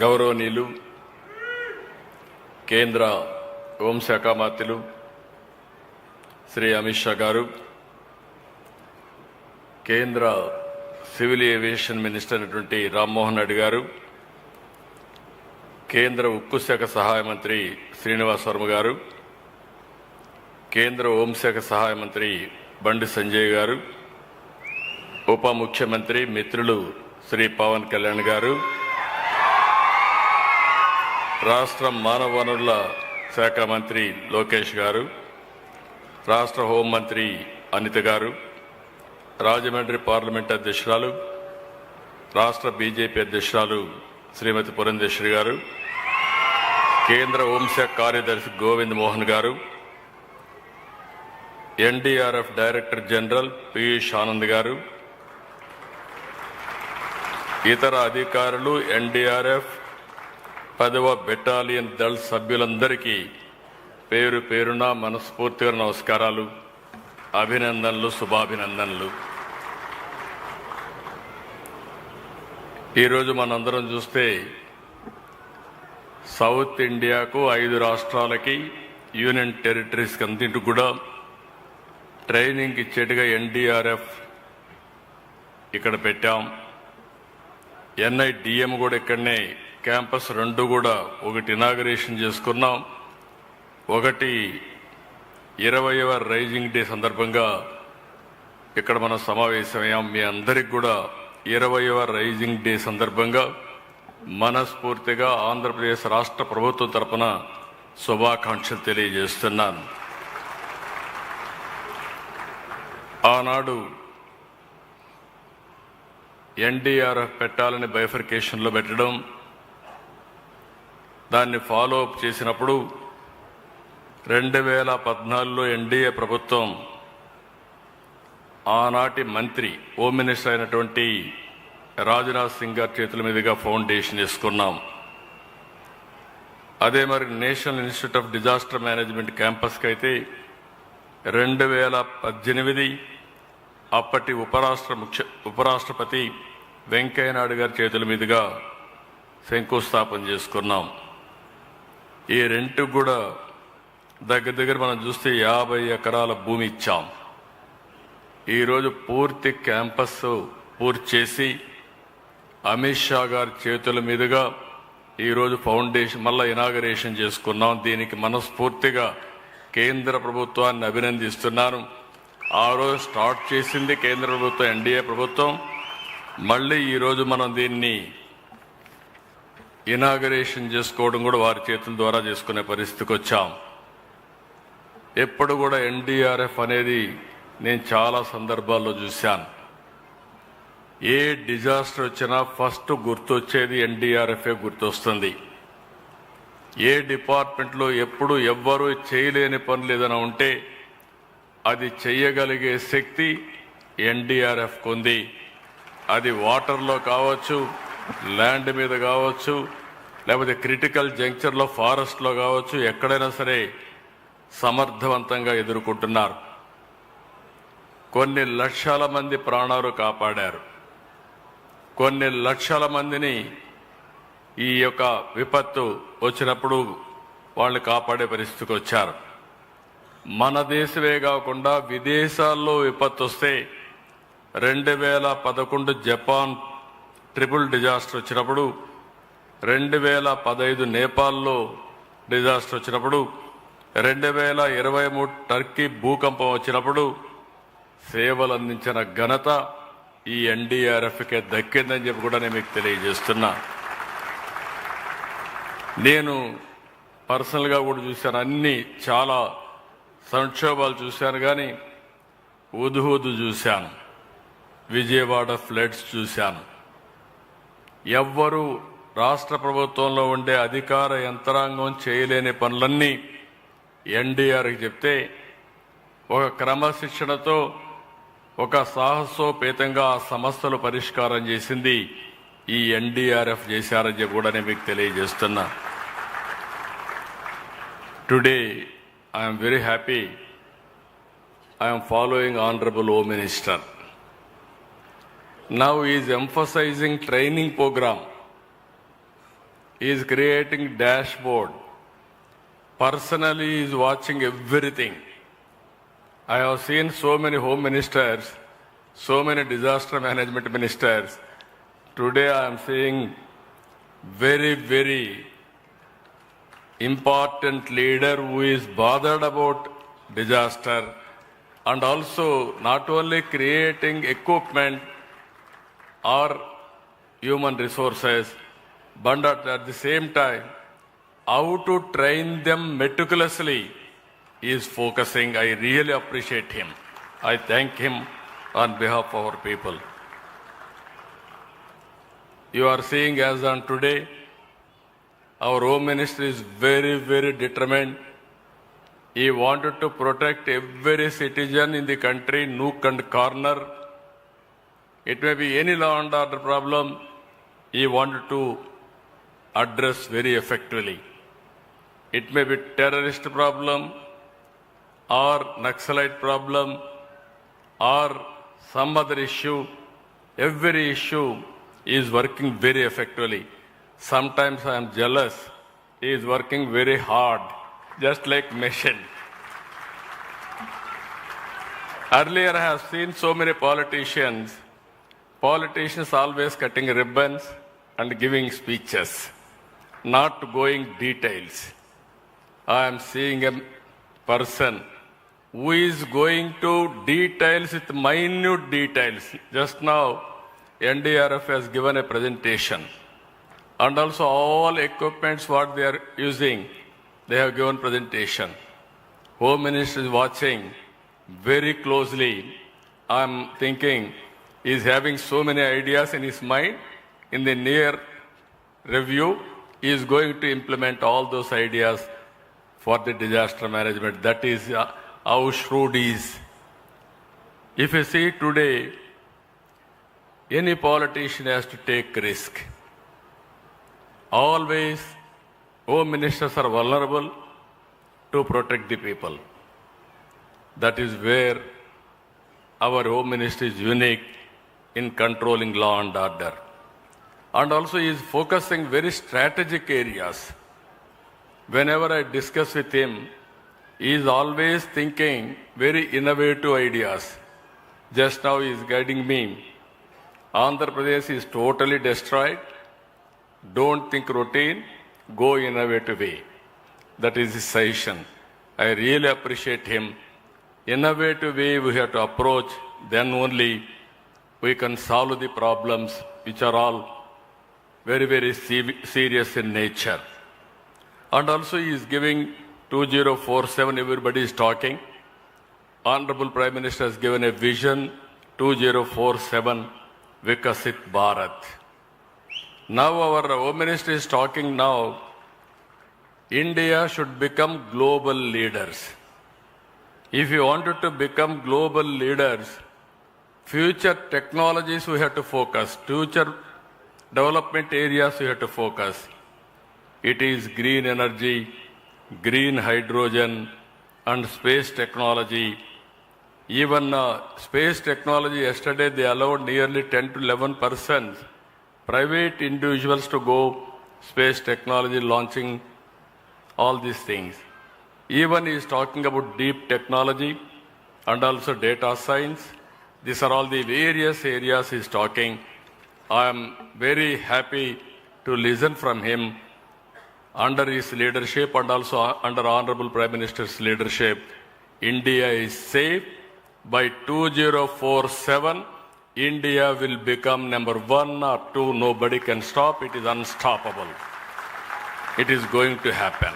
గౌరవనీయులు కేంద్ర హోంశాఖ మంత్రులు శ్రీ అమిత్ షా గారు, కేంద్ర సివిల్ ఏవియేషన్ మినిస్టర్ అయినటువంటి రామ్మోహన్ రెడ్డి గారు, కేంద్ర ఉక్కు శాఖ సహాయ మంత్రి శ్రీనివాస్ వర్మ గారు, కేంద్ర హోంశాఖ సహాయ మంత్రి బండి సంజయ్ గారు, ఉప ముఖ్యమంత్రి మిత్రులు శ్రీ పవన్ కళ్యాణ్ గారు, రాష్ట్ర మానవ వనరుల శాఖ మంత్రి లోకేష్ గారు, రాష్ట్ర హోంమంత్రి అనిత గారు, రాజమండ్రి పార్లమెంట్ అధ్యక్షురాలు రాష్ట్ర బీజేపీ అధ్యక్షురాలు శ్రీమతి పురంధేశ్వరి గారు, కేంద్ర హోంశాఖ కార్యదర్శి గోవింద్ మోహన్ గారు, NDRF director general Piyush Anand గారు, ఇతర అధికారులు, ఎన్డీఆర్ఎఫ్ 10వ బెటాలియన్ దళ సభ్యులందరికీ పేరు పేరున మనస్ఫూర్తిగా నమస్కారాలు, అభినందనలు, శుభాభినందనలు. ఈరోజు మనందరం చూస్తే సౌత్ ఇండియాకు 5 రాష్ట్రాలకి యూనియన్ టెరిటరీస్కి అంతింటి కూడా ట్రైనింగ్ ఇచ్చేట్టుగా ఎన్డీఆర్ఎఫ్ ఇక్కడ పెట్టాం. ఎన్ఐడిఎం కూడా ఇక్కడనే క్యాంపస్ 2 కూడా ఒకటి ఇనాగరేషన్ చేసుకున్నాం. ఒకటి 20వ రైజింగ్ డే సందర్భంగా ఇక్కడ మనం సమావేశమయ్యాం. మీ అందరికి కూడా 20వ రైజింగ్ డే సందర్భంగా మనస్ఫూర్తిగా ఆంధ్రప్రదేశ్ రాష్ట్ర ప్రభుత్వం తరపున శుభాకాంక్షలు తెలియజేస్తున్నాను. ఆనాడు ఎన్డీఆర్ఎఫ్ పెట్టాలని బైఫర్కేషన్లో పెట్టడం, దాన్ని ఫాలో అప్ చేసినప్పుడు 2014లో ఎన్డీఏ ప్రభుత్వం ఆనాటి మంత్రి హోమ్ మినిస్టర్ అయినటువంటి రాజ్నాథ్ సింగ్ గారి చేతుల మీదుగా ఫౌండేషన్ వేసుకున్నాం. అదే మరి national institute of disaster management క్యాంపస్కి అయితే 2018 అప్పటి ఉపరాష్ట్రపతి వెంకయ్యనాయుడు గారి చేతుల మీదుగా శంకుస్థాపన చేసుకున్నాం. ఈ రెంట్ కూడా దగ్గర మనం చూస్తే 50 ఎకరాల భూమి ఇచ్చాం. ఈరోజు పూర్తి క్యాంపస్ పూర్తి చేసి అమిత్ షా గారి చేతుల మీదుగా ఈరోజు ఫౌండేషన్ మళ్ళా ఇనాగరేషన్ చేసుకున్నాం. దీనికి మనస్ఫూర్తిగా కేంద్ర ప్రభుత్వాన్ని అభినందిస్తున్నాను. ఆ రోజు స్టార్ట్ చేసింది కేంద్ర ప్రభుత్వం, ఎన్డీఏ ప్రభుత్వం. మళ్ళీ ఈరోజు మనం దీన్ని ఇనాగరేషన్ చేసుకోవడం కూడా వారి చేతుల ద్వారా చేసుకునే పరిస్థితికి వచ్చాం. ఎప్పుడు కూడా ఎన్డీఆర్ఎఫ్ అనేది నేను చాలా సందర్భాల్లో చూశాను. ఏ డిజాస్టర్ వచ్చినా ఫస్ట్ గుర్తొచ్చేది ఎన్డీఆర్ఎఫే గుర్తొస్తుంది. ఏ డిపార్ట్మెంట్లో ఎప్పుడు ఎవ్వరూ చేయలేని పనులు ఏదైనా ఉంటే అది చేయగలిగే శక్తి ఎన్డీఆర్ఎఫ్కు ఉంది. అది వాటర్లో కావచ్చు, ల్యాండ్ మీద కావచ్చు, లేకపోతే క్రిటికల్ జంక్చర్లో ఫారెస్ట్లో కావచ్చు, ఎక్కడైనా సరే సమర్థవంతంగా ఎదుర్కొంటున్నారు. కొన్ని లక్షల మంది ప్రాణాలు కాపాడారు. కొన్ని లక్షల మందిని ఈ యొక్క విపత్తు వచ్చినప్పుడు వాళ్ళు కాపాడే పరిస్థితికి వచ్చారు. మన దేశమే కాకుండా విదేశాల్లో విపత్తు వస్తే 2011 జపాన్ ట్రిపుల్ డిజాస్టర్ వచ్చినప్పుడు, 2015 నేపాల్లో డిజాస్టర్ వచ్చినప్పుడు, 2023 టర్కీ భూకంపం వచ్చినప్పుడు సేవలు అందించిన ఘనత ఈ ఎన్డీఆర్ఎఫ్కే దక్కిందని చెప్పి కూడా నేను మీకు తెలియజేస్తున్నా. నేను పర్సనల్గా కూడా చూశాను, అన్ని చాలా సంక్షోభాలు చూశాను, కానీ ఉదుహుదు చూశాను, విజయవాడ ఫ్లడ్స్ చూశాను. ఎవ్వరూ రాష్ట్ర ప్రభుత్వంలో ఉండే అధికార యంత్రాంగం చేయలేని పనులన్నీ ఎన్డీఆర్కి చెప్తే ఒక క్రమశిక్షణతో ఒక సాహసోపేతంగా ఆ సమస్యలు పరిష్కారం చేసింది ఈ ఎన్డీఆర్ఎఫ్ చేశారని చెప్పి కూడా నేను మీకు తెలియజేస్తున్నా. Today I'm very happy. I'm following honourable home minister. Now he is emphasizing training program. He is creating dashboard. Personally, he is watching everything. I have seen so many home ministers, so many disaster management ministers. Today I am seeing very, very important leader who is bothered about disaster and also not only creating equipment or human resources, but at the same time, how to train them meticulously is focusing. I really appreciate him. I thank him on behalf of our people. You are seeing as on today, our Home Minister is very, very determined. He wanted to protect every citizen in the country, nook and corner. It may be any law and order problem, he wanted to address very effectively. It may be terrorist problem, or Naxalite problem, or some other issue. Every issue is working very effectively. Sometimes I am jealous. He is working very hard, just like machine. Earlier I have seen so many politicians always cutting ribbons and giving speeches, not going details. I am seeing a person who is going to details with minute details. Just now, NDRF has given a presentation. And also all equipments what they are using, they have given presentation. Home Minister is watching very closely. I am thinking he is having so many ideas in his mind. In the near review, he is going to implement all those ideas for the disaster management. That is how shrewd he is. If you see today, any politician has to take risk. Always, home ministers are vulnerable to protect the people. That is where our home minister is unique in controlling law and order. And also he is focusing very strategic areas. Whenever I discuss with him, he is always thinking very innovative ideas. Just now he is guiding me. Andhra Pradesh is totally destroyed. Don't think routine, go innovative way. That is his suggestion. I really appreciate him. Innovative way we have to approach, then only we can solve the problems which are all very, very serious in nature. And also he is giving 2047, everybody is talking. Honorable Prime Minister has given a vision, 2047, Vikasit Bharat. Now our Home Minister is talking now, India should become global leaders. If you wanted to become global leaders, future technologies we have to focus, future development areas we have to focus. It is green energy, green hydrogen, and space technology. Even space technology, yesterday they allowed nearly 10 to 11% private individuals to go space technology, launching all these things. Even he is talking about deep technology and also data science. These are all the various areas he is talking. I am very happy to listen from him. Under his leadership and also under Honorable Prime Minister's leadership, India is safe. By 2047, India will become number 1 or 2. Nobody can stop. It is unstoppable. It is going to happen.